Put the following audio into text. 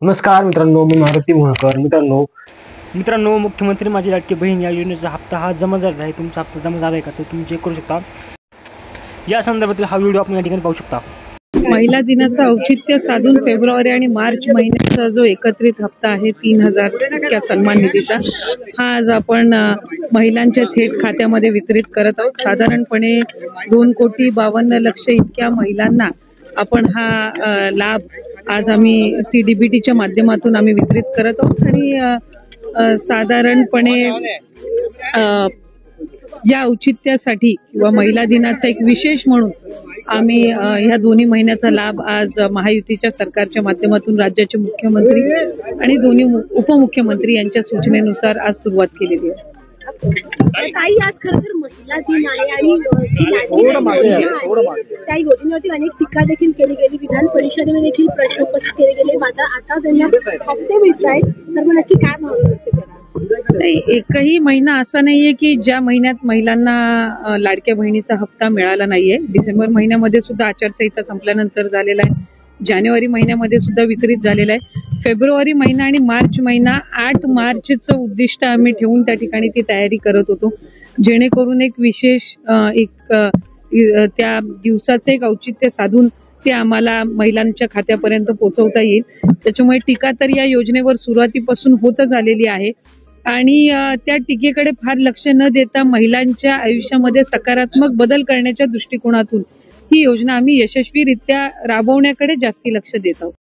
नमस्कार मित्रांनो, मी मारुती मोहकर। मित्रांनो मुख्यमंत्री माझी लाडकी बहीण या योजनेचा हप्ता हा जमा झाला आहे। तुमचा हप्ता जमा झाला आहे का ते तुम्ही चेक करू शकता। या संदर्भातील हा व्हिडिओ आपण या ठिकाणी पाहू शकता। महिला दिनाचं औचित्य साधून फेब्रुवारी आणि मार्च महिन्याचा जो एकत्रित हप्ता आहे 3000 इतक्या सन्मान निधीचा हा आज आपण महिलांच्या थेट खात्यामध्ये वितरित करत आहोत। साधारणपणे 2,52,00,000 इतक्या महिलांना आपण हा लाभ आज आम्ही डीबीटीच्या माध्यमातून आम्ही वितरित करत आहोत। आणि साधारणपणे या औचित्यासाठी किंवा महिला दिनाचा एक विशेष म्हणून आम्ही ह्या दोन्ही महिन्याचा लाभ आज महायुतीच्या सरकारच्या माध्यमातून राज्याचे मुख्यमंत्री आणि दोन्ही उपमुख्यमंत्री यांच्या सूचनेनुसार आज सुरुवात केलेली आहे। काही आज खरं तर महिला दिन आहे आणि त्या योजनेवरती अनेक टीका देखील केली गेली, विधान परिषदेमध्ये देखील प्रश्न उपस्थित केले गेले। मात्र आता त्यांना हप्ते मिळत आहेत, तर मग नक्की काय भावना व्यक्त करा? नाही, एकही महिना असा नाहीये की ज्या महिन्यात महिलांना लाडक्या बहिणीचा हप्ता मिळाला नाहीये। डिसेंबर महिन्यामध्ये सुद्धा आचारसंहिता संपल्यानंतर झालेला आहे, जानेवारी महिन्यामध्ये सुद्धा वितरित झालेला आहे। फेब्रुवारी महिना आणि मार्च महिना 8 मार्चचं उद्दिष्ट आम्ही ठेवून त्या ठिकाणी ती तयारी करत होतो, जेणेकरून एक विशेष त्या दिवसाचं एक औचित्य साधून ते आम्हाला महिलांच्या खात्यापर्यंत पोहोचवता येईल। त्याच्यामुळे टीका तर या योजनेवर सुरुवातीपासून होतच आलेली आहे आणि त्या टीकेकडे फार लक्ष न देता महिलांच्या आयुष्यामध्ये सकारात्मक बदल करण्याच्या दृष्टिकोनातून ही योजना आम्ही यशस्वीरित्या राबवण्याकडे जास्ती लक्ष देत आहोत।